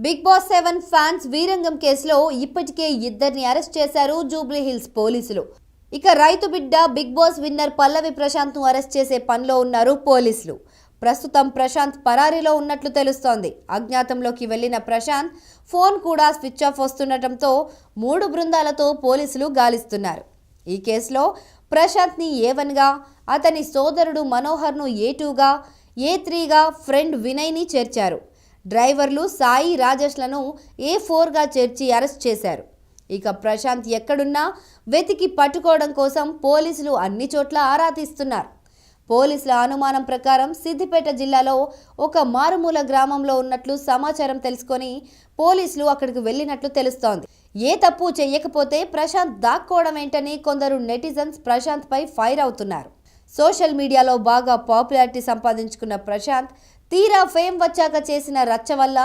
Big boss 7 fans వీరంగం కేసులో ఇప్పటికే ఇద్దరిని అరెస్ట్ చేశారు జూబ్లీ హిల్స్ పోలీసులు. ఇక రైతు బిడ్డ బిగ్ బాస్ విన్నర్ పల్లవి ప్రశాంత్ ను అరెస్ట్ చేసే పనిలో ఉన్నారు పోలీసులు. ప్రస్తుతం ప్రశాంత్ పరారీలో ఉన్నట్లు తెలుస్తోంది. అజ్ఞాతంలోకి వెళ్లిన ప్రశాంత్ ఫోన్ కూడా స్విచ్ ఆఫ్ వస్తుండటంతో 3 బృందాలతో పోలీసులు గాలిస్తున్నారు. ఈ కేసులో ప్రశాంత్ ని A1 గా, అతని సోదరుడు మనోహర్ ను A2 గా, A3 గా ఫ్రెండ్ వినయ్ ని చేర్చారు. డ్రైవర్లు సాయి రాజేష్లను A4 గా చేర్చి అరెస్ట్ చేశారు. ఇక ప్రశాంత్ ఎక్కడున్నా వెతికి పట్టుకోవడం కోసం పోలీసులు అన్ని చోట్ల ఆరా తీస్తున్నారు. పోలీసుల అనుమానం ప్రకారం సిద్దిపేట జిల్లాలో ఒక మారుమూల గ్రామంలో ఉన్నట్లు సమాచారం తెలుసుకొని పోలీసులు అక్కడికి వెళ్ళినట్లు తెలుస్తోంది. ఏ తప్పు చేయకపోతే ప్రశాంత్ దాక్కోవడం ఏంటని కొందరు నెటిజన్స్ ప్రశాంత్ పై ఫైర్ అవుతున్నారు. సోషల్ మీడియాలో బాగా పాపులారిటీ సంపాదించుకున్న ప్రశాంత్ తీరా ఫేమ్ వచ్చాక చేసిన రచ్చ వల్ల